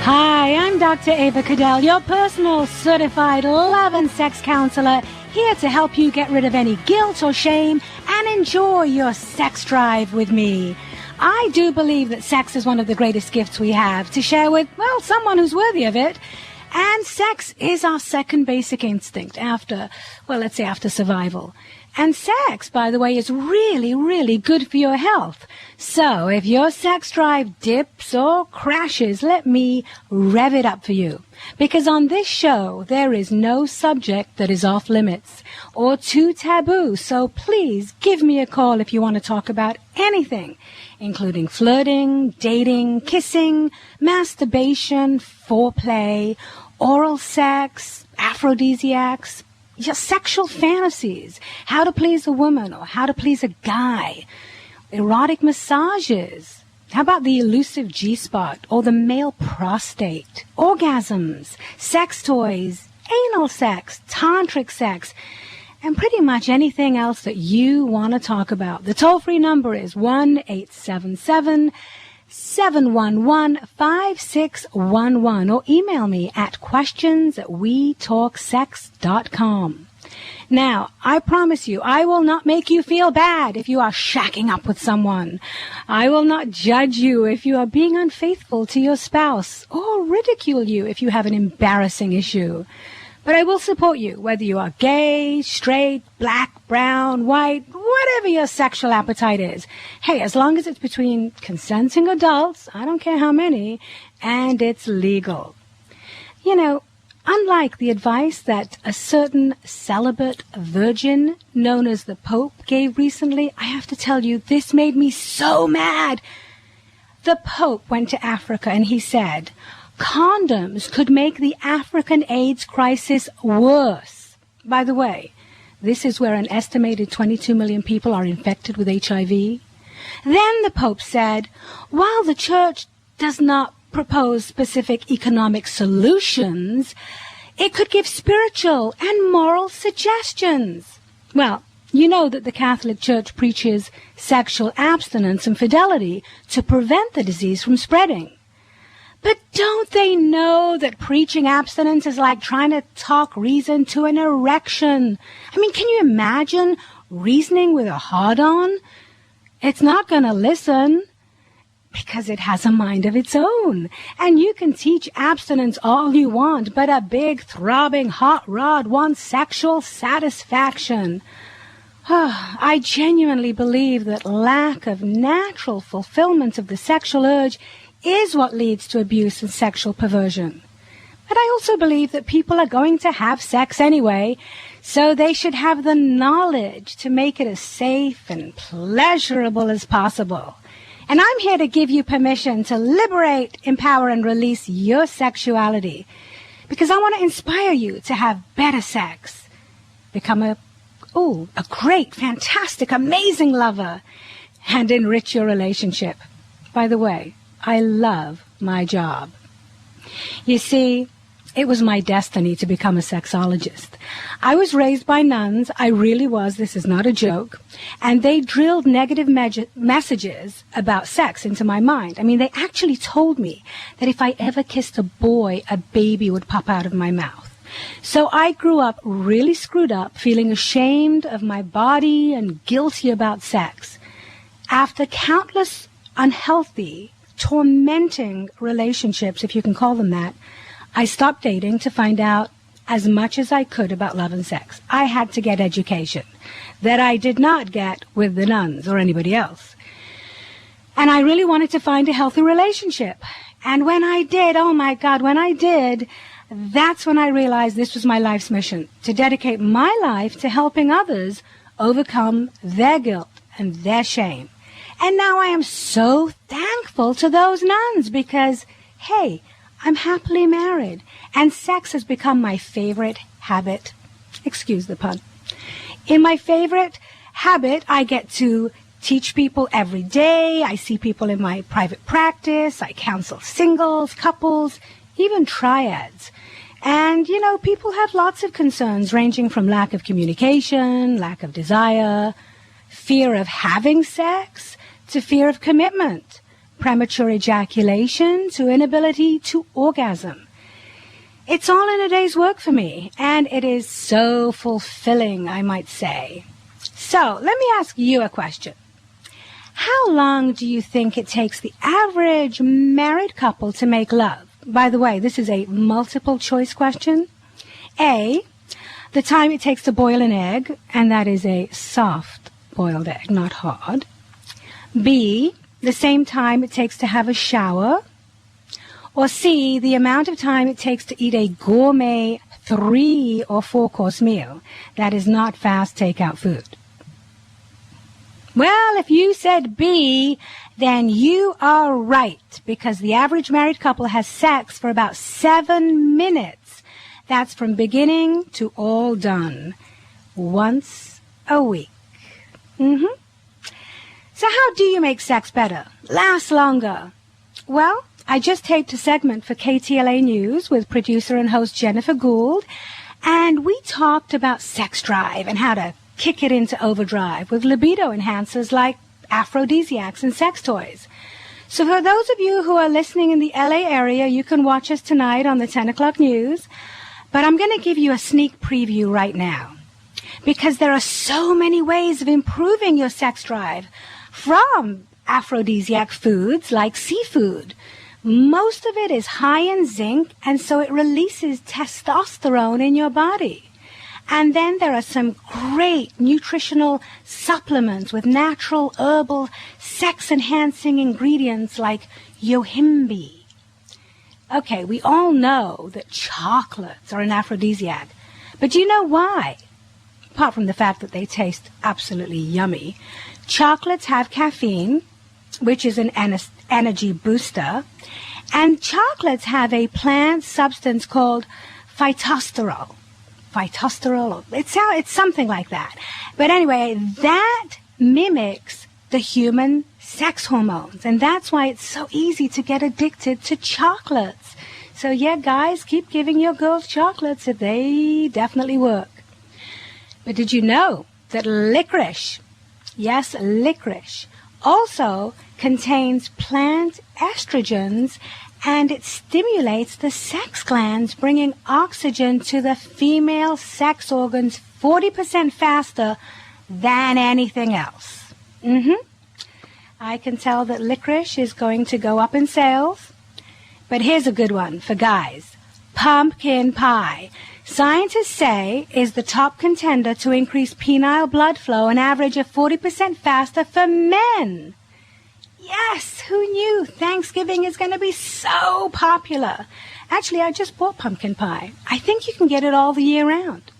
Hi, I'm Dr. Ava Cadell, your personal certified love and sex counselor, here to help you get rid of any guilt or shame and enjoy your sex drive with me. I do believe that sex is one of the greatest gifts we have to share with, well, someone who's worthy of it. And sex is our second basic instinct after, well, let's say after survival. And sex, by the way, is really, really good for your health. So if your sex drive dips or crashes, let me rev it up for you. Because on this show, there is no subject that is off limits or too taboo. So please give me a call if you want to talk about anything, including flirting, dating, kissing, masturbation, foreplay, oral sex, aphrodisiacs, your sexual fantasies, how to please a woman or how to please a guy, erotic massages, how about the elusive G-spot or the male prostate, orgasms, sex toys, anal sex, tantric sex, and pretty much anything else that you want to talk about. The toll-free number is 1-877-711-5611 or email me at questions@wetalksex.com. Now, I promise you, I will not make you feel bad if you are shacking up with someone. I will not judge you if you are being unfaithful to your spouse or ridicule you if you have an embarrassing issue. But I will support you, whether you are gay, straight, black, brown, white, whatever your sexual appetite is. Hey, as long as it's between consenting adults, I don't care how many, and it's legal. You know, unlike the advice that a certain celibate virgin known as the Pope gave recently, I have to tell you, this made me so mad. The Pope went to Africa and he said, condoms could make the African AIDS crisis worse. By the way, this is where an estimated 22 million people are infected with HIV. Then the Pope said, while the Church does not propose specific economic solutions, it could give spiritual and moral suggestions. Well, you know that the Catholic Church preaches sexual abstinence and fidelity to prevent the disease from spreading. But don't they know that preaching abstinence is like trying to talk reason to an erection? I mean, can you imagine reasoning with a hard-on? It's not going to listen because it has a mind of its own. And you can teach abstinence all you want, but a big, throbbing hot rod wants sexual satisfaction. I genuinely believe that lack of natural fulfillment of the sexual urge is what leads to abuse and sexual perversion. But I also believe that people are going to have sex anyway, so they should have the knowledge to make it as safe and pleasurable as possible. And I'm here to give you permission to liberate, empower, and release your sexuality, because I want to inspire you to have better sex, become a great, fantastic, amazing lover, and enrich your relationship. By the way, I love my job. You see, it was my destiny to become a sexologist. I was raised by nuns. I really was. This is not a joke. And they drilled negative messages about sex into my mind. I mean, they actually told me that if I ever kissed a boy, a baby would pop out of my mouth. So I grew up really screwed up, feeling ashamed of my body and guilty about sex. After countless unhealthy, tormenting relationships, if you can call them that, I stopped dating to find out as much as I could about love and sex. I had to get education that I did not get with the nuns or anybody else. And I really wanted to find a healthy relationship. And when I did, oh my God, when I did, that's when I realized this was my life's mission, to dedicate my life to helping others overcome their guilt and their shame. And now I am so thankful to those nuns because, hey, I'm happily married, and sex has become my favorite habit. Excuse the pun. In my favorite habit, I get to teach people every day. I see people in my private practice. I counsel singles, couples, even triads. And, you know, people have lots of concerns ranging from lack of communication, lack of desire, fear of having sex, to fear of commitment, premature ejaculation to inability to orgasm. It's all in a day's work for me, and it is so fulfilling, I might say. So, let me ask you a question. How long do you think it takes the average married couple to make love? By the way, this is a multiple choice question. A, the time it takes to boil an egg, and that is a soft boiled egg, not hard. B, the same time it takes to have a shower. Or C, the amount of time it takes to eat a gourmet 3 or 4 course meal. That is not fast takeout food. Well, if you said B, then you are right, because the average married couple has sex for about 7 minutes. That's from beginning to all done. Once a week. So how do you make sex better? Last longer? Well, I just taped a segment for KTLA News with producer and host Jennifer Gould, and we talked about sex drive and how to kick it into overdrive with libido enhancers like aphrodisiacs and sex toys. So for those of you who are listening in the LA area, you can watch us tonight on the 10 o'clock news, but I'm going to give you a sneak preview right now, because there are so many ways of improving your sex drive from aphrodisiac foods like seafood. Most of it is high in zinc, and so it releases testosterone in your body. And then there are some great nutritional supplements with natural herbal sex-enhancing ingredients like yohimbe. Okay, we all know that chocolates are an aphrodisiac, but do you know why? Apart from the fact that they taste absolutely yummy, chocolates have caffeine, which is an energy booster, and chocolates have a plant substance called phytosterol. It's something like that. But anyway, that mimics the human sex hormones, and that's why it's so easy to get addicted to chocolates. So yeah, guys, keep giving your girls chocolates. They definitely work. But did you know that licorice, yes, licorice, also contains plant estrogens, and it stimulates the sex glands, bringing oxygen to the female sex organs 40% faster than anything else. I can tell that licorice is going to go up in sales. But here's a good one for guys. Pumpkin pie. Scientists say is the top contender to increase penile blood flow an average of 40% faster for men. Yes, who knew Thanksgiving is going to be so popular? Actually, I just bought pumpkin pie. I think you can get it all the year round.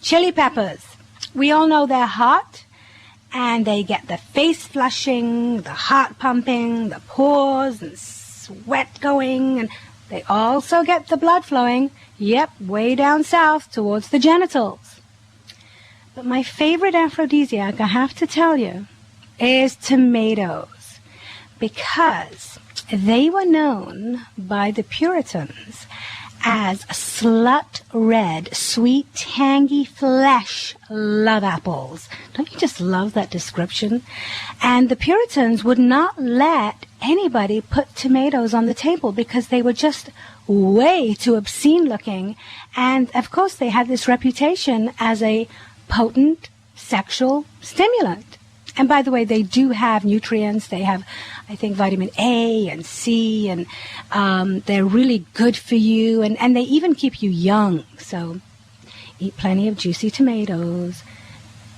Chili peppers. We all know they're hot, and they get the face flushing, the heart pumping, the pores and sweat going, and they also get the blood flowing, way down south towards the genitals. But my favorite aphrodisiac, I have to tell you, is tomatoes. Because they were known by the Puritans as slut red, sweet, tangy flesh love apples. Don't you just love that description? And the Puritans would not let anybody put tomatoes on the table because they were just way too obscene looking. And of course they had this reputation as a potent sexual stimulant. And by the way, they do have nutrients. They have, I think, vitamin A and C, and they're really good for you, and they even keep you young. So eat plenty of juicy tomatoes.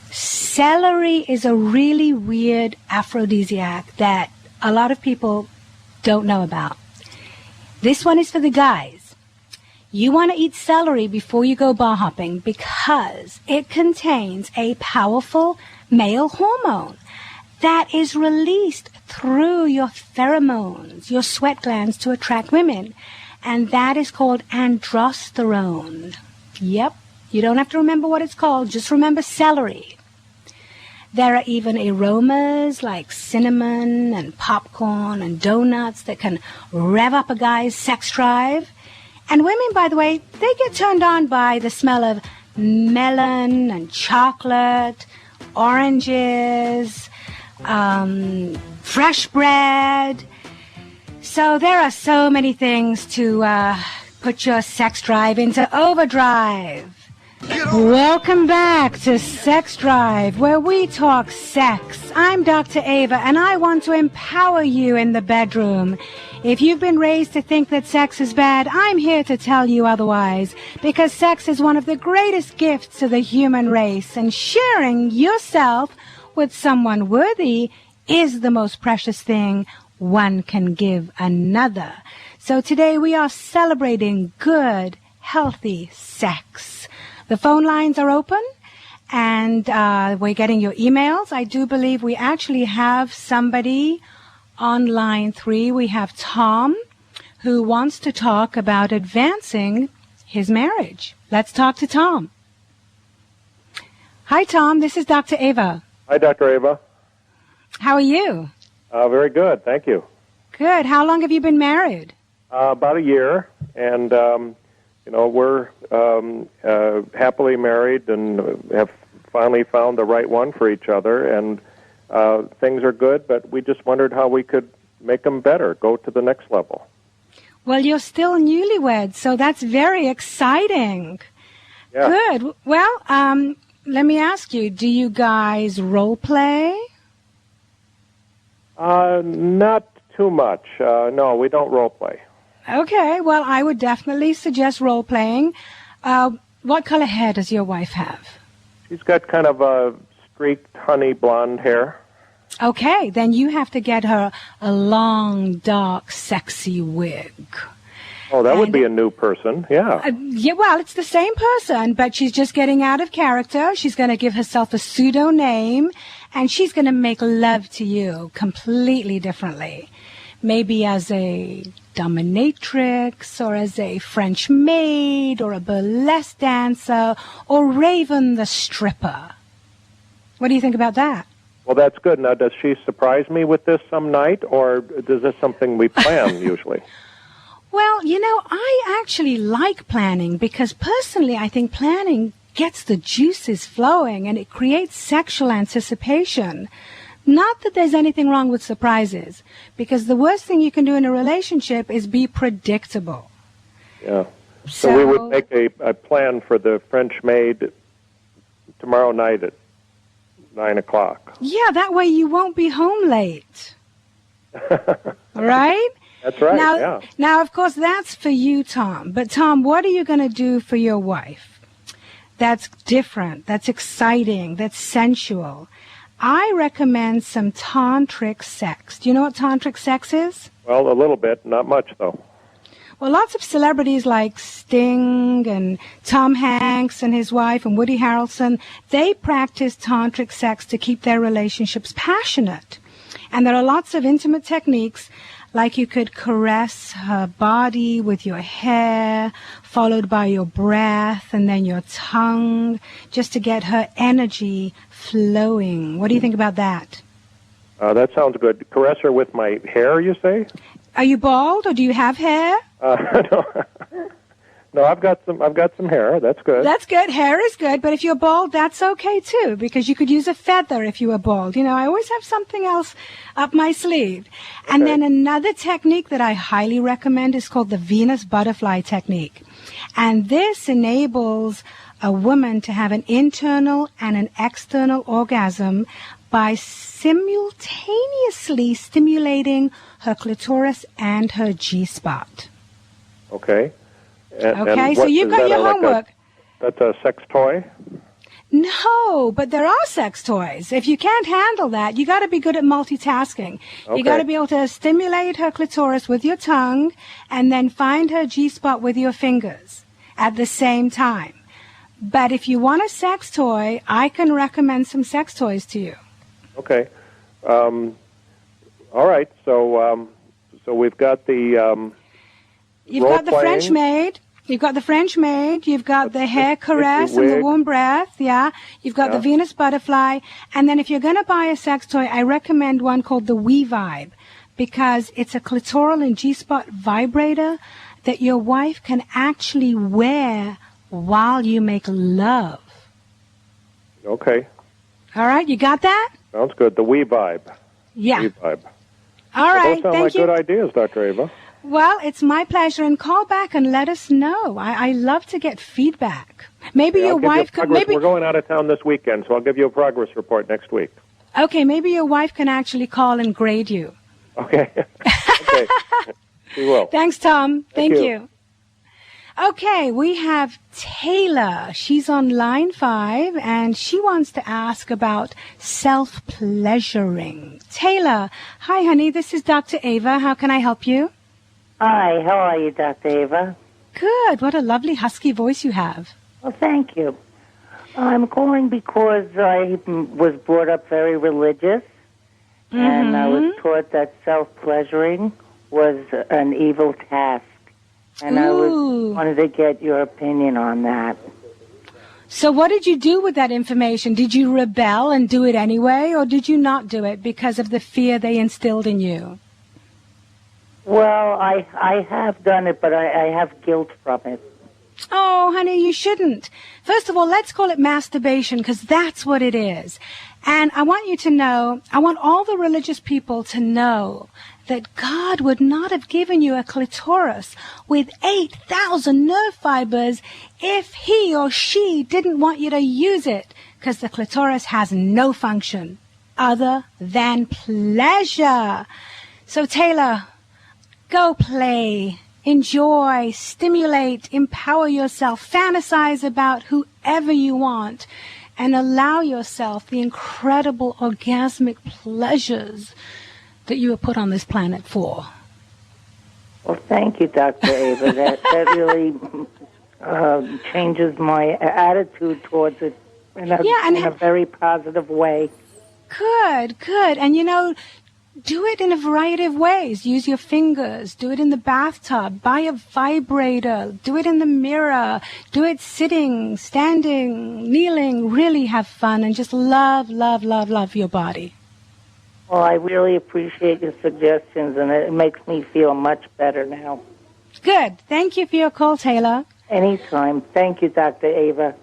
Celery is a really weird aphrodisiac that a lot of people don't know about. This one is for the guys. You want to eat celery before you go bar hopping because it contains a powerful male hormone that is released through your pheromones, your sweat glands, to attract women. And that is called androsterone. Yep, you don't have to remember what it's called, just remember celery. There are even aromas like cinnamon and popcorn and donuts that can rev up a guy's sex drive. And women, by the way, they get turned on by the smell of melon and chocolate, oranges, fresh bread. So there are so many things to put your sex drive into overdrive. Welcome back to Sex Drive, where we talk sex. I'm Dr. Ava, and I want to empower you in the bedroom. If you've been raised to think that sex is bad, I'm here to tell you otherwise, because sex is one of the greatest gifts to the human race, and sharing yourself with someone worthy is the most precious thing one can give another. So today we are celebrating good, healthy sex. The phone lines are open, and we're getting your emails. I do believe we actually have somebody on line 3. We have Tom, who wants to talk about advancing his marriage. Let's talk to Tom. Hi, Tom. This is Dr. Ava. Hi, Dr. Ava. How are you? Very good, thank you. Good. How long have you been married? About a year, and we're happily married and have finally found the right one for each other, and things are good, but we just wondered how we could make them better, go to the next level. Well, you're still newlyweds, so that's very exciting. Yeah. Good. Well, let me ask you, do you guys role play? Not too much. No, we don't role play. Okay, well, I would definitely suggest role-playing. What color hair does your wife have? She's got kind of a streaked honey blonde hair. Okay, then you have to get her a long, dark, sexy wig. Oh, that would be a new person, yeah. Yeah, well, it's the same person, but she's just getting out of character. She's going to give herself a pseudo name, and she's going to make love to you completely differently. Maybe as a dominatrix, or as a French maid, or a burlesque dancer, or Raven the stripper. What do you think about that? Well, that's good. Now, does she surprise me with this some night, or is this something we plan usually? Well, I actually like planning, because personally I think planning gets the juices flowing and it creates sexual anticipation. Not that there's anything wrong with surprises, because the worst thing you can do in a relationship is be predictable. Yeah. So we would make a plan for the French maid tomorrow night at 9 o'clock. Yeah, that way you won't be home late. Right? That's right, yeah. Now, of course, that's for you, Tom. But, Tom, what are you going to do for your wife? That's different, that's exciting, that's sensual. I recommend some tantric sex. Do you know what tantric sex is? Well, a little bit, not much, though. Well, lots of celebrities like Sting and Tom Hanks and his wife and Woody Harrelson, they practice tantric sex to keep their relationships passionate. And there are lots of intimate techniques, like you could caress her body with your hair, followed by your breath and then your tongue, just to get her energy flowing. What do you think about that? That sounds good. Caress her with my hair, you say? Are you bald, or do you have hair? No, I've got some hair. That's good. That's good. Hair is good, but if you're bald, that's okay too, because you could use a feather if you were bald. I always have something else up my sleeve. Okay. And then another technique that I highly recommend is called the Venus butterfly technique. And this enables a woman to have an internal and an external orgasm by simultaneously stimulating her clitoris and her G-spot. Okay. Okay, so you've got your homework. That's a sex toy? No, but there are sex toys. If you can't handle that, you got to be good at multitasking. Okay. You got to be able to stimulate her clitoris with your tongue and then find her G-spot with your fingers at the same time. But if you want a sex toy, I can recommend some sex toys to you. Okay. All right. So we've got the you've got the French maid. You've got the French maid. You've got the hair caress and the warm breath. Yeah. You've got the Venus butterfly. And then if you're going to buy a sex toy, I recommend one called the We Vibe, because it's a clitoral and G-spot vibrator that your wife can actually wear while you make love. Okay. All right. You got that? Sounds good. The We Vibe. Yeah. We Vibe. All right. Those sound Thank like you. good ideas, Dr. Ava. Well, it's my pleasure, and call back and let us know. I love to get feedback. Maybe your wife could. Maybe we're going out of town this weekend, so I'll give you a progress report next week. Okay, maybe your wife can actually call and grade you. Okay. Okay. She will. Thanks, Tom. Thank you. you. Okay, we have Taylor. She's on line 5, and she wants to ask about self-pleasuring. Taylor, hi, honey. This is Dr. Ava. How can I help you? Hi, how are you, Dr. Ava? Good. What a lovely husky voice you have. Well, thank you. I'm calling because I was brought up very religious, and I was taught that self-pleasuring was an evil task. And I wanted to get your opinion on that. So what did you do with that information? Did you rebel and do it anyway, or did you not do it because of the fear they instilled in you? Well, I have done it, but I have guilt from it. Oh, honey, you shouldn't. First of all, let's call it masturbation, because that's what it is. And I want you to know, I want all the religious people to know that God would not have given you a clitoris with 8,000 nerve fibers if he or she didn't want you to use it, because the clitoris has no function other than pleasure. So, Taylor, go play, enjoy, stimulate, empower yourself, fantasize about whoever you want, and allow yourself the incredible orgasmic pleasures that you were put on this planet for. Well, thank you, Dr. Ava. That really changes my attitude towards it in a very positive way. Good. And, do it in a variety of ways. Use your fingers. Do it in the bathtub. Buy a vibrator. Do it in the mirror. Do it sitting, standing, kneeling. Really have fun and just love your body. Well, I really appreciate your suggestions, and it makes me feel much better now. Good. Thank you for your call, Taylor. Anytime. Thank you, Dr. Ava.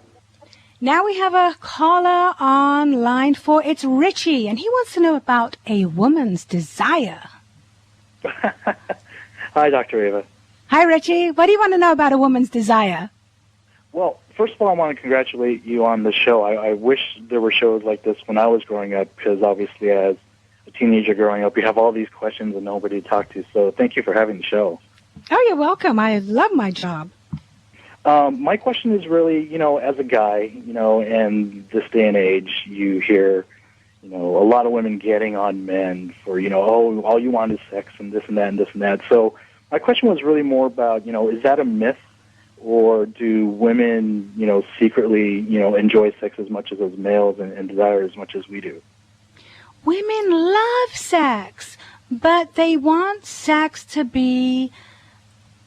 Now we have a caller on line 4. It's Richie, and he wants to know about a woman's desire. Hi, Dr. Ava. Hi, Richie. What do you want to know about a woman's desire? Well, first of all, I want to congratulate you on the show. I wish there were shows like this when I was growing up, because obviously as a teenager growing up, you have all these questions and nobody to talk to. So thank you for having the show. Oh, you're welcome. I love my job. My question is really, as a guy, in this day and age, you hear, a lot of women getting on men for, all you want is sex and this and that and this and that. So my question was really more about, is that a myth, or do women, secretly, enjoy sex as much as males and desire as much as we do? Women love sex, but they want sex to be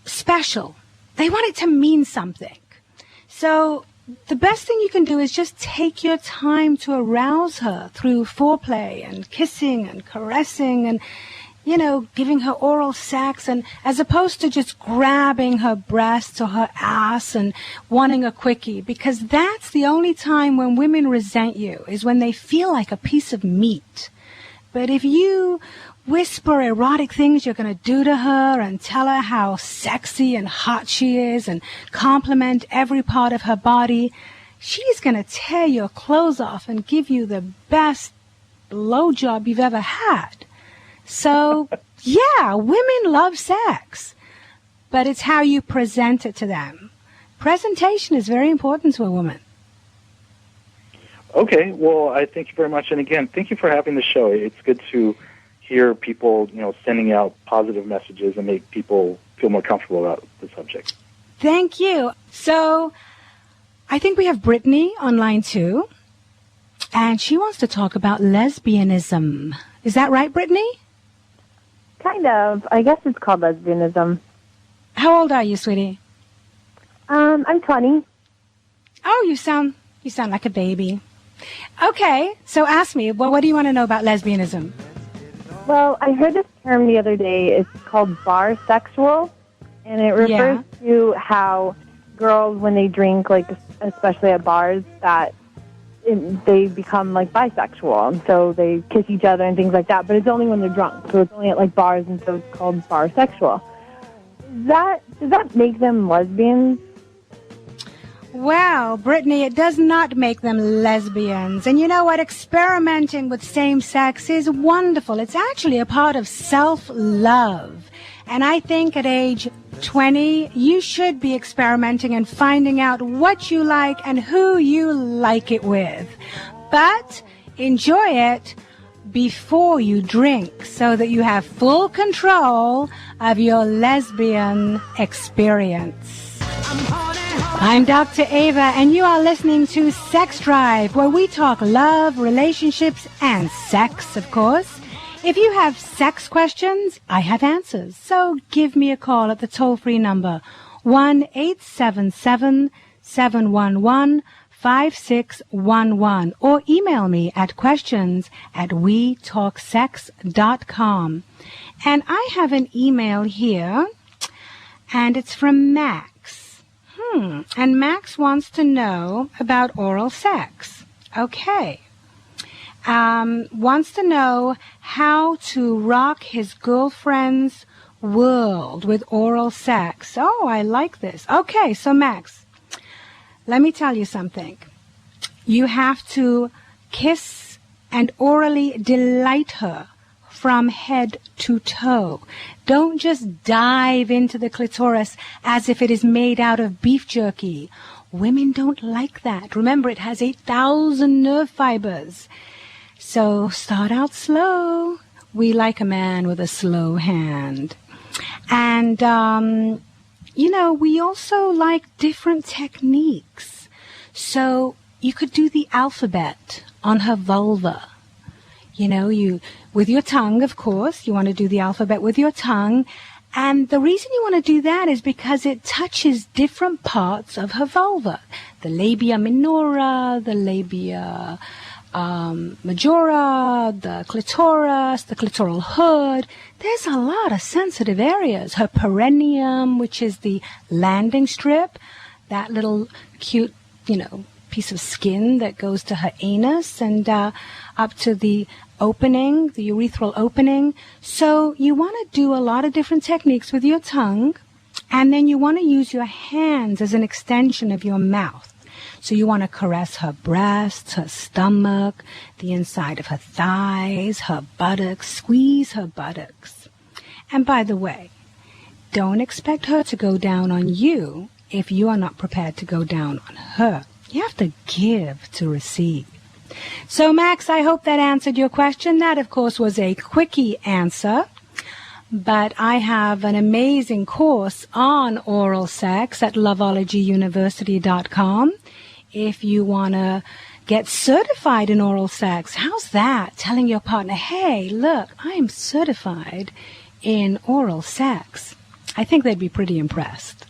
special. They want it to mean something. So the best thing you can do is just take your time to arouse her through foreplay and kissing and caressing and, giving her oral sex, and as opposed to just grabbing her breasts or her ass and wanting a quickie, because that's the only time when women resent you, is when they feel like a piece of meat. But if you whisper erotic things you're going to do to her and tell her how sexy and hot she is and compliment every part of her body, she's going to tear your clothes off and give you the best blowjob you've ever had. So, yeah, women love sex, but it's how you present it to them. Presentation is very important to a woman. Okay, well, I thank you very much. And again, thank you for having the show. It's good to hear people, sending out positive messages and make people feel more comfortable about the subject. Thank you. So I think we have Brittany on line 2, and she wants to talk about lesbianism. Is that right, Brittany? Kind of. I guess it's called lesbianism. How old are you, sweetie? I'm 20. Oh, you sound like a baby. Okay, so ask me, what do you want to know about lesbianism? Well, I heard this term the other day. It's called barsexual, and it refers to how girls, when they drink, like especially at bars, that they become like bisexual, and so they kiss each other and things like that. But it's only when they're drunk, so it's only at like bars, and so it's called barsexual. Does that make them lesbians? Well, Brittany, it does not make them lesbians. And you know what? Experimenting with same sex is wonderful. It's actually a part of self-love. And I think at age 20, you should be experimenting and finding out what you like and who you like it with. But enjoy it before you drink so that you have full control of your lesbian experience. I'm Dr. Ava, and you are listening to Sex Drive, where we talk love, relationships, and sex, of course. If you have sex questions, I have answers. So give me a call at the toll-free number 1-877-711-5611 or email me at questions@wetalksex.com. And I have an email here, and it's from Max. And Max wants to know about oral sex. Okay. Wants to know how to rock his girlfriend's world with oral sex. Oh, I like this. Okay, so Max, let me tell you something. You have to kiss and orally delight her from head to toe. Don't just dive into the clitoris as if it is made out of beef jerky. Women don't like that. Remember, it has 8,000 nerve fibers. So start out slow. We like a man with a slow hand. And, we also like different techniques. So you could do the alphabet on her vulva. With your tongue, of course, you want to do the alphabet with your tongue. And the reason you want to do that is because it touches different parts of her vulva. The labia minora, the labia majora, the clitoris, the clitoral hood. There's a lot of sensitive areas. Her perineum, which is the landing strip, that little cute, piece of skin that goes to her anus and up to the opening, the urethral opening. So you want to do a lot of different techniques with your tongue, and then you want to use your hands as an extension of your mouth. So you want to caress her breasts, her stomach, the inside of her thighs, her buttocks, squeeze her buttocks. And by the way, don't expect her to go down on you if you are not prepared to go down on her. You have to give to receive. So, Max, I hope that answered your question. That, of course, was a quickie answer. But I have an amazing course on oral sex at loveologyuniversity.com. If you want to get certified in oral sex, how's that? Telling your partner, hey, look, I'm certified in oral sex. I think they'd be pretty impressed.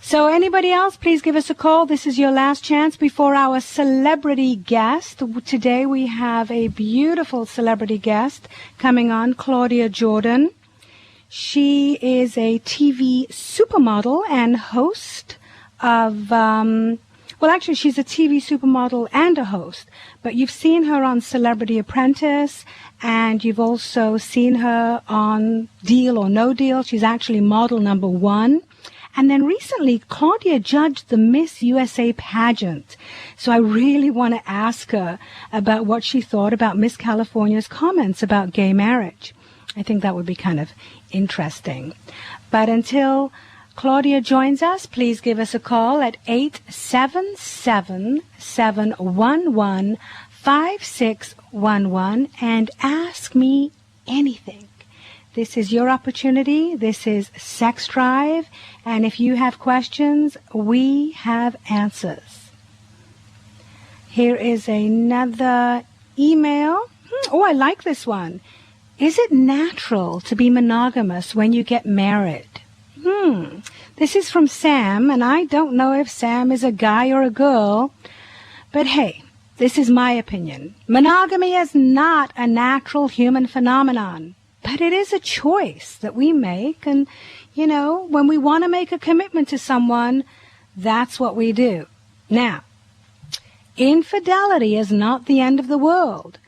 So anybody else, please give us a call. This is your last chance before our celebrity guest. Today we have a beautiful celebrity guest coming on, Claudia Jordan. She is a TV supermodel and host of, she's a TV supermodel and a host. But you've seen her on Celebrity Apprentice, and you've also seen her on Deal or No Deal. She's actually model number 1. And then recently, Claudia judged the Miss USA pageant. So I really want to ask her about what she thought about Miss California's comments about gay marriage. I think that would be kind of interesting. But until Claudia joins us, please give us a call at 877-711-5611 and ask me anything. This is your opportunity. This is Sex Drive. And if you have questions, we have answers. Here is another email. Oh, I like this one. Is it natural to be monogamous when you get married? This is from Sam, and I don't know if Sam is a guy or a girl. But hey, this is my opinion. Monogamy is not a natural human phenomenon. But it is a choice that we make, and, when we want to make a commitment to someone, that's what we do. Now, infidelity is not the end of the world.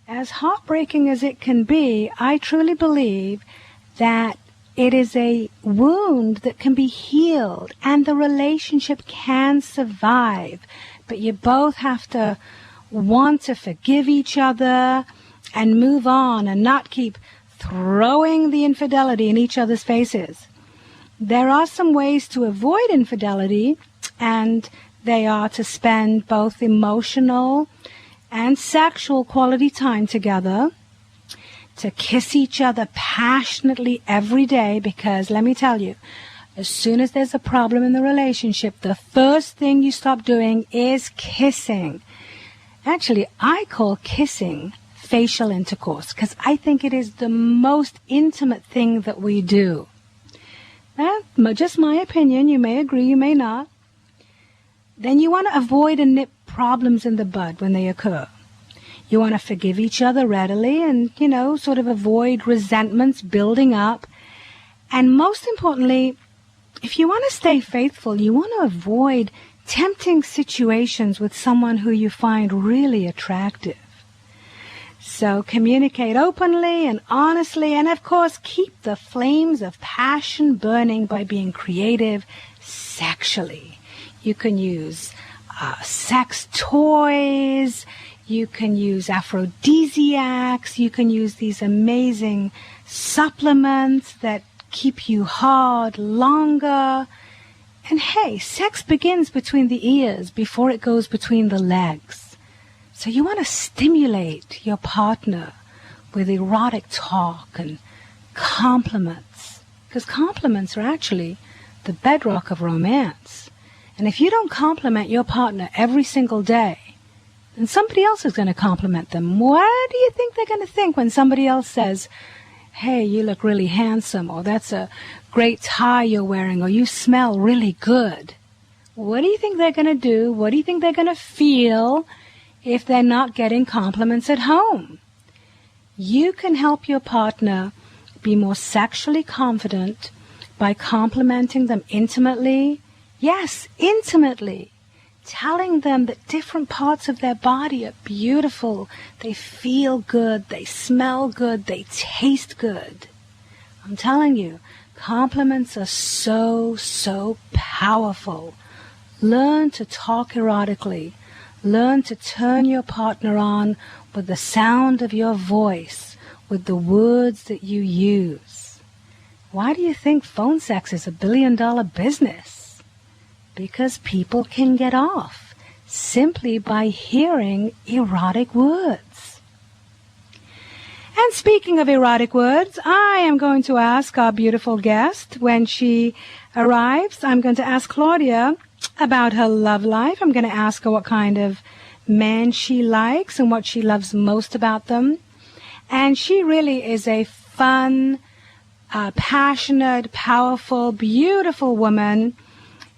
As heartbreaking as it can be, I truly believe that it is a wound that can be healed and the relationship can survive. But you both have to want to forgive each other and move on and not keep throwing the infidelity in each other's faces. There are some ways to avoid infidelity, and they are to spend both emotional and sexual quality time together, to kiss each other passionately every day, because let me tell you, as soon as there's a problem in the relationship, the first thing you stop doing is kissing. Actually, I call kissing facial intercourse because I think it is the most intimate thing that we do. That's just my opinion. You may agree, you may not. Then you want to avoid and nip problems in the bud when they occur. You want to forgive each other readily and, sort of avoid resentments building up. And most importantly, if you want to stay faithful, you want to avoid tempting situations with someone who you find really attractive. So communicate openly and honestly, and of course keep the flames of passion burning by being creative sexually. You can use sex toys, you can use aphrodisiacs, you can use these amazing supplements that keep you hard longer. And hey, sex begins between the ears before it goes between the legs. So you want to stimulate your partner with erotic talk and compliments, because compliments are actually the bedrock of romance. And if you don't compliment your partner every single day, then somebody else is going to compliment them. What do you think they're going to think when somebody else says, hey, you look really handsome, or that's a great tie you're wearing, or you smell really good? What do you think they're going to do? What do you think they're going to feel if they're not getting compliments at home? You can help your partner be more sexually confident by complimenting them intimately. Yes, intimately. Telling them that different parts of their body are beautiful. They feel good. They smell good. They taste good. I'm telling you, compliments are so, so powerful. Learn to talk erotically. Learn to turn your partner on with the sound of your voice, with the words that you use. Why do you think phone sex is $1 billion business? Because people can get off simply by hearing erotic words. And speaking of erotic words, I am going to ask our beautiful guest when she arrives. I'm going to ask Claudia about her love life. I'm going to ask her what kind of man she likes and what she loves most about them. And she really is a fun, passionate, powerful, beautiful woman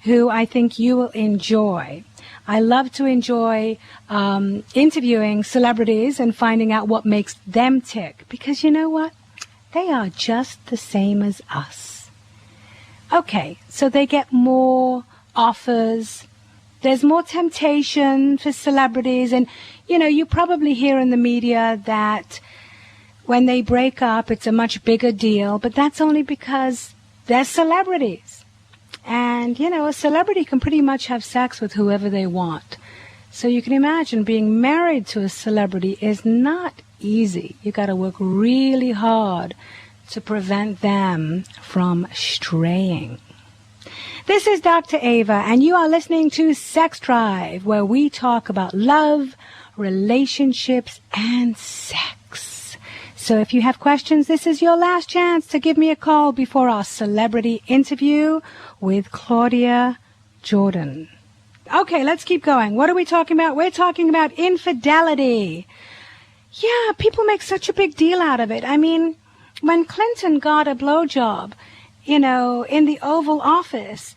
who I think you will enjoy. I love to enjoy interviewing celebrities and finding out what makes them tick. Because you know what? They are just the same as us. Okay, so they get more offers. There's more temptation for celebrities. And, you probably hear in the media that when they break up, it's a much bigger deal. But that's only because they're celebrities. And, a celebrity can pretty much have sex with whoever they want. So you can imagine being married to a celebrity is not easy. You got to work really hard to prevent them from straying. This is Dr. Ava, and you are listening to Sex Drive, where we talk about love, relationships, and sex. So if you have questions, this is your last chance to give me a call before our celebrity interview with Claudia Jordan. Okay, let's keep going. What are we talking about? We're talking about infidelity. Yeah, people make such a big deal out of it. I mean, when Clinton got a blowjob, in the Oval Office,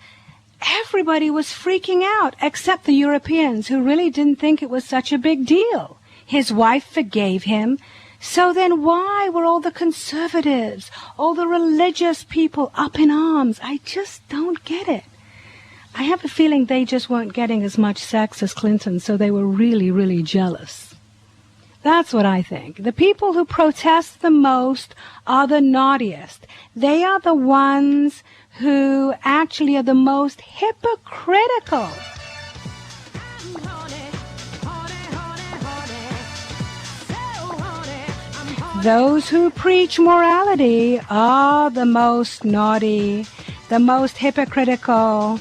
everybody was freaking out except the Europeans who really didn't think it was such a big deal. His wife forgave him. So then why were all the conservatives, all the religious people up in arms? I just don't get it. I have a feeling they just weren't getting as much sex as Clinton, so they were really, really jealous. That's what I think. The people who protest the most are the naughtiest. They are the ones who actually are the most hypocritical. Those who preach morality are the most naughty, the most hypocritical.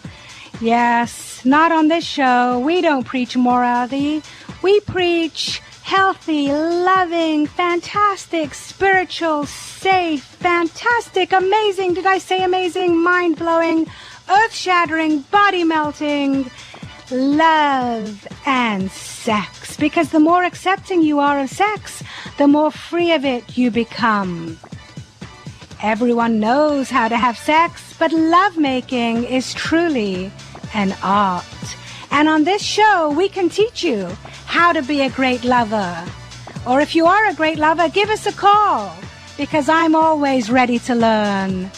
Yes, not on this show. We don't preach morality. We preach healthy, loving, fantastic, spiritual, safe, fantastic, amazing, did I say amazing, mind-blowing, earth-shattering, body-melting love and sex. Because the more accepting you are of sex, the more free of it you become. Everyone knows how to have sex, but lovemaking is truly an art. And on this show, we can teach you how to be a great lover. Or if you are a great lover, give us a call, because I'm always ready to learn.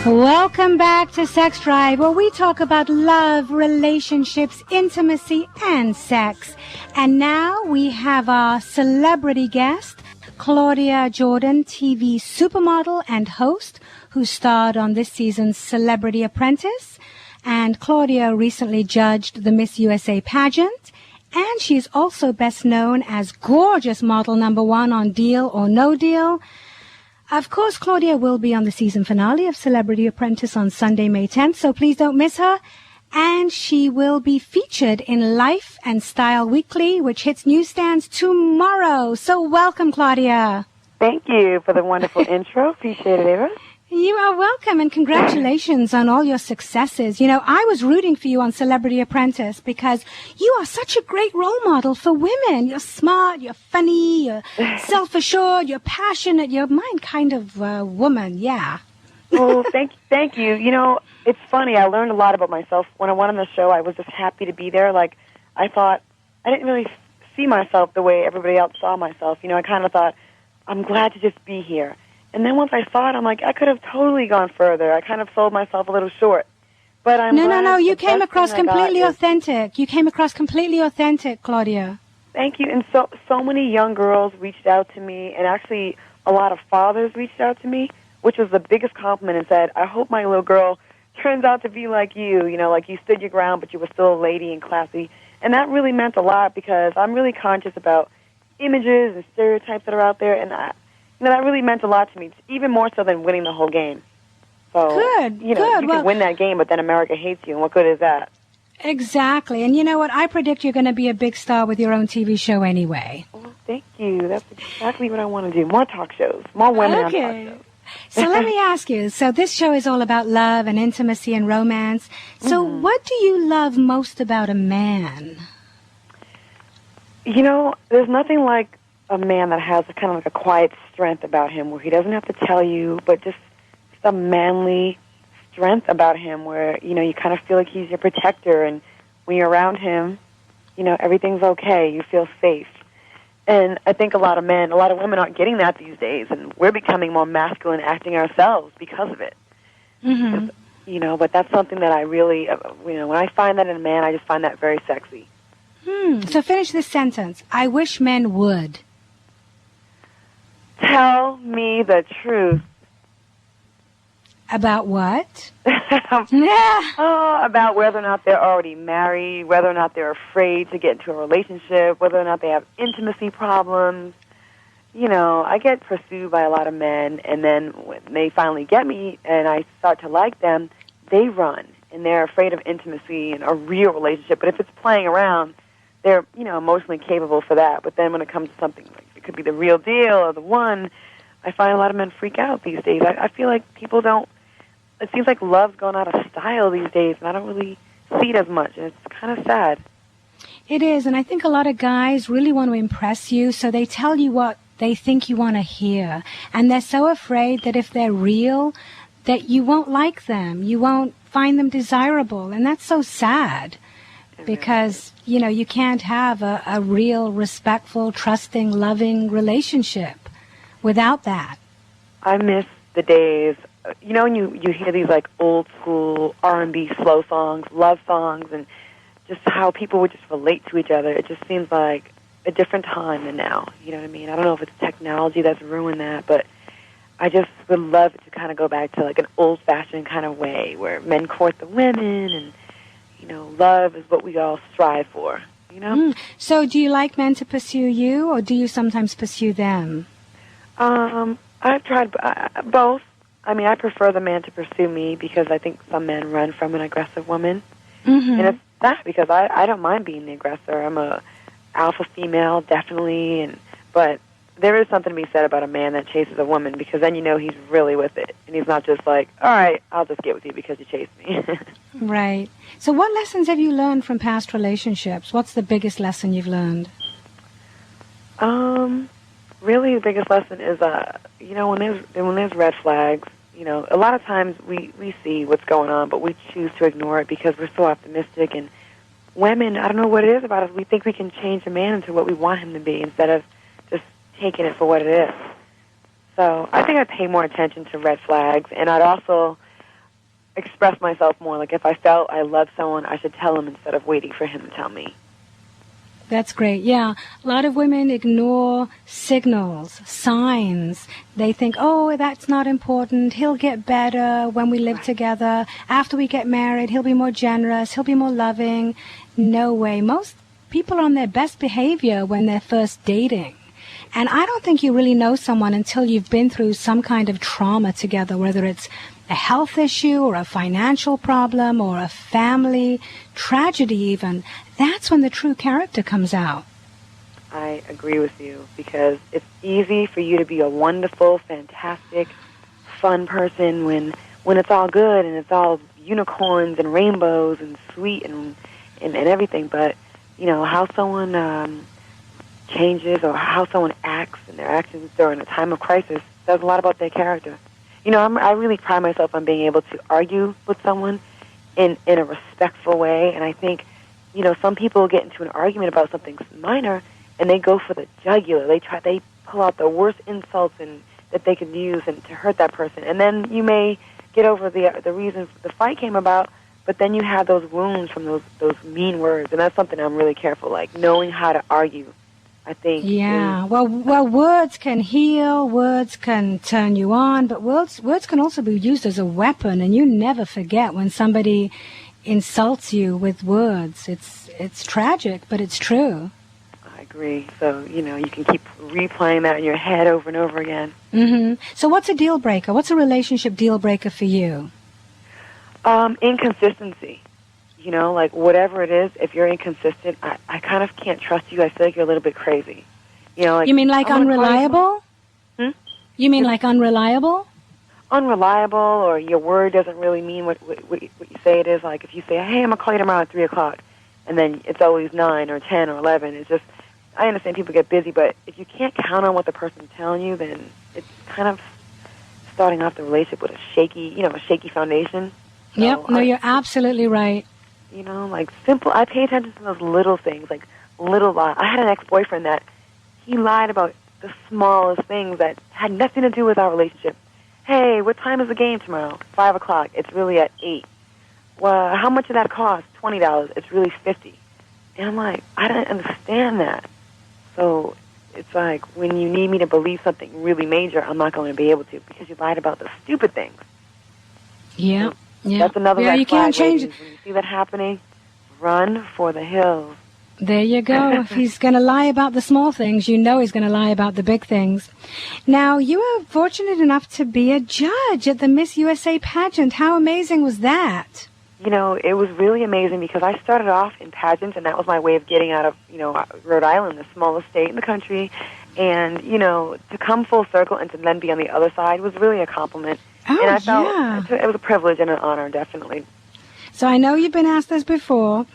Welcome back to Sex Drive, where we talk about love, relationships, intimacy, and sex. And now we have our celebrity guest, Claudia Jordan, TV supermodel and host, who starred on this season's Celebrity Apprentice. And Claudia recently judged the Miss USA pageant. And she's also best known as gorgeous model number 1 on Deal or No Deal. Of course, Claudia will be on the season finale of Celebrity Apprentice on Sunday, May 10th, so please don't miss her. And she will be featured in Life and Style Weekly, which hits newsstands tomorrow. So welcome, Claudia. Thank you for the wonderful intro. Appreciate it, Ava. You are welcome, and congratulations on all your successes. You know, I was rooting for you on Celebrity Apprentice because you are such a great role model for women. You're smart, you're funny, you're self-assured, you're passionate, you're my kind of woman, yeah. Well, thank you. You know, it's funny, I learned a lot about myself. When I went on the show, I was just happy to be there. Like, I thought, I didn't really see myself the way everybody else saw myself. You know, I kind of thought, I'm glad to just be here. And then once I saw it, I'm like, I could have totally gone further. I kind of sold myself a little short. But I'm No. You came across completely authentic. You came across completely authentic, Claudia. Thank you. And so many young girls reached out to me, and actually a lot of fathers reached out to me, which was the biggest compliment, and said, I hope my little girl turns out to be like you. You know, like you stood your ground, but you were still a lady and classy. And that really meant a lot because I'm really conscious about images and stereotypes that are out there, and that really meant a lot to me, even more so than winning the whole game. So, good. You can win that game, but then America hates you, and what good is that? Exactly. And you know what? I predict you're going to be a big star with your own TV show anyway. Well, thank you. That's exactly what I want to do. More talk shows. More women on talk shows. So let me ask you, so this show is all about love and intimacy and romance. So what do you love most about a man? You know, there's nothing like a man that has a kind of like a quiet strength about him where he doesn't have to tell you, but just a manly strength about him where, you know, you kind of feel like he's your protector, and when you're around him, you know, everything's okay. You feel safe. And I think a lot of women aren't getting that these days, and we're becoming more masculine acting ourselves because of it. Mm-hmm. You know, but that's something that I really, you know, when I find that in a man, I just find that very sexy. So finish this sentence. I wish men would. Tell me the truth. About what? About whether or not they're already married, whether or not they're afraid to get into a relationship, whether or not they have intimacy problems. You know, I get pursued by a lot of men, and then when they finally get me and I start to like them, they run, and they're afraid of intimacy and a real relationship. But if it's playing around, they're, you know, emotionally capable for that. But then when it comes to something like it could be the real deal or the one, I find a lot of men freak out these days. I feel like people don't, it seems like love's gone out of style these days, and I don't really see it as much, and it's kind of sad. It is, and I think a lot of guys really want to impress you, so they tell you what they think you want to hear, and they're so afraid that if they're real, that you won't like them, you won't find them desirable, and that's so sad, because, you know, you can't have a real, respectful, trusting, loving relationship without that. I miss the days you know, when you hear these like old school R&B slow songs, love songs, and just how people would just relate to each other. It just seems like a different time than now. You know what I mean? I don't know if it's technology that's ruined that, but I just would love to kind of go back to like an old-fashioned kind of way where men court the women, and you know, love is what we all strive for. You know. So, do you like men to pursue you, or do you sometimes pursue them? I've tried both. I mean, I prefer the man to pursue me because I think some men run from an aggressive woman, and it's that because I don't mind being the aggressor. I'm a alpha female, definitely, but there is something to be said about a man that chases a woman, because then you know he's really with it, and he's not just like, all right, I'll just get with you because you chased me. Right. So what lessons have you learned from past relationships? What's the biggest lesson you've learned? Really the biggest lesson is, you know, when there's red flags, you know, a lot of times we see what's going on, but we choose to ignore it because we're so optimistic, and women, I don't know what it is about us, we think we can change a man into what we want him to be instead of just taking it for what it is. So I think I'd pay more attention to red flags, and I'd also express myself more. Like if I felt I loved someone, I should tell him instead of waiting for him to tell me. That's great. Yeah. A lot of women ignore signals, signs. They think, oh, that's not important. He'll get better when we live together. After we get married, he'll be more generous. He'll be more loving. No way. Most people are on their best behavior when they're first dating. And I don't think you really know someone until you've been through some kind of trauma together, whether it's a health issue or a financial problem or a family tragedy even. That's when the true character comes out. I agree with you, because it's easy for you to be a wonderful, fantastic, fun person when it's all good and it's all unicorns and rainbows and sweet and everything. But, you know, how someone changes or how someone acts and their actions during a time of crisis says a lot about their character. You know, I really pride myself on being able to argue with someone in a respectful way, and I think, you know, some people get into an argument about something minor, and they go for the jugular. They pull out the worst insults that they can use and to hurt that person, and then you may get over the reason the fight came about, but then you have those wounds from those mean words, and that's something I'm really careful, like knowing how to argue. I think. Yeah. Well, words can heal, words can turn you on, but words can also be used as a weapon, and you never forget when somebody insults you with words. It's tragic, but it's true. I agree. So, you know, you can keep replaying that in your head over and over again. So what's a deal breaker? What's a relationship deal breaker for you? Inconsistency. You know, like whatever it is, if you're inconsistent, I kind of can't trust you. I feel like you're a little bit crazy. You know, like, you mean like unreliable? You mean like unreliable? Unreliable, or your word doesn't really mean what you say it is. Like if you say, hey, I'm going to call you tomorrow at 3 o'clock, and then it's always 9 or 10 or 11. It's just, I understand people get busy, but if you can't count on what the person's telling you, then it's kind of starting off the relationship with a shaky foundation. Yep, no, you're absolutely right. You know, like simple. I pay attention to those little things, like little lies. I had an ex-boyfriend that he lied about the smallest things that had nothing to do with our relationship. Hey, what time is the game tomorrow? 5 o'clock. It's really at 8. Well, how much did that cost? $20. It's really $50. And I'm like, I don't understand that. So it's like when you need me to believe something really major, I'm not going to be able to because you lied about the stupid things. Yeah. So, yeah. That's another red you flag, can't change ladies. When you see that happening, run for the hills. There you go. If he's going to lie about the small things, you know he's going to lie about the big things. Now, you were fortunate enough to be a judge at the Miss USA pageant. How amazing was that? You know, it was really amazing because I started off in pageants, and that was my way of getting out of, you know, Rhode Island, the smallest state in the country. And, you know, to come full circle and to then be on the other side was really a compliment. Oh, and I felt it was a privilege and an honor, definitely. So I know you've been asked this before,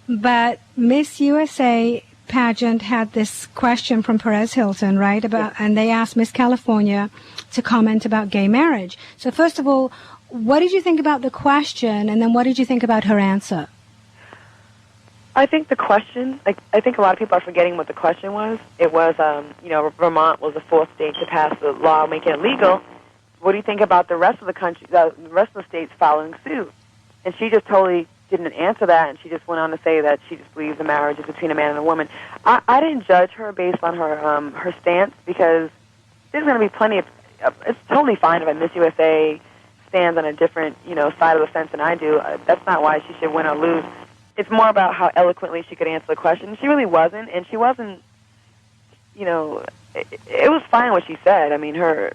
but Miss USA pageant had this question from Perez Hilton, right? And they asked Miss California to comment about gay marriage. So first of all, what did you think about the question, and then what did you think about her answer? I think the question, I think a lot of people are forgetting what the question was. It was, you know, Vermont was the fourth state to pass the law making it legal. what do you think about the rest of the country, the rest of the states following suit? And she just totally didn't answer that, and she just went on to say that she just believes the marriage is between a man and a woman. I didn't judge her based on her stance, because there's going to be plenty of. It's totally fine if a Miss USA stands on a different, side of the fence than I do. That's not why she should win or lose. It's more about how eloquently she could answer the question. She really wasn't, and she wasn't. It was fine what she said. I mean, her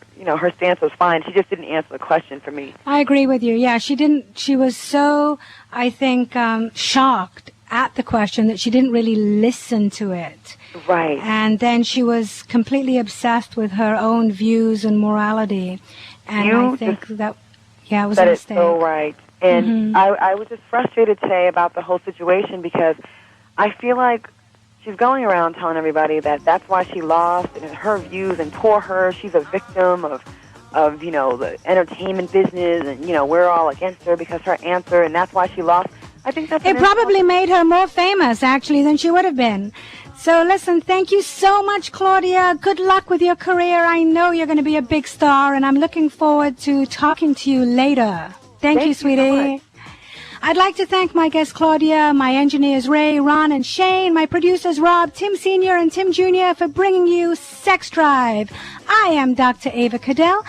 stance was fine. She just didn't answer the question for me. I agree with you. Yeah, she didn't. She was so, I think, shocked at the question that she didn't really listen to it. Right. And then she was completely obsessed with her own views and morality. And I think that, it was a mistake. That is so right. And I was just frustrated today about the whole situation, because I feel like she's going around telling everybody that that's why she lost, and her views and poor her. She's a victim of the entertainment business, and we're all against her because her answer, and that's why she lost. I think that's. It probably made her more famous, actually, than she would have been. So listen, thank you so much, Claudia. Good luck with your career. I know you're going to be a big star, and I'm looking forward to talking to you later. Thank you, sweetie. So much. I'd like to thank my guest, Claudia, my engineers, Ray, Ron, and Shane, my producers, Rob, Tim Sr., and Tim Jr., for bringing you Sex Drive. I am Dr. Ava Cadell.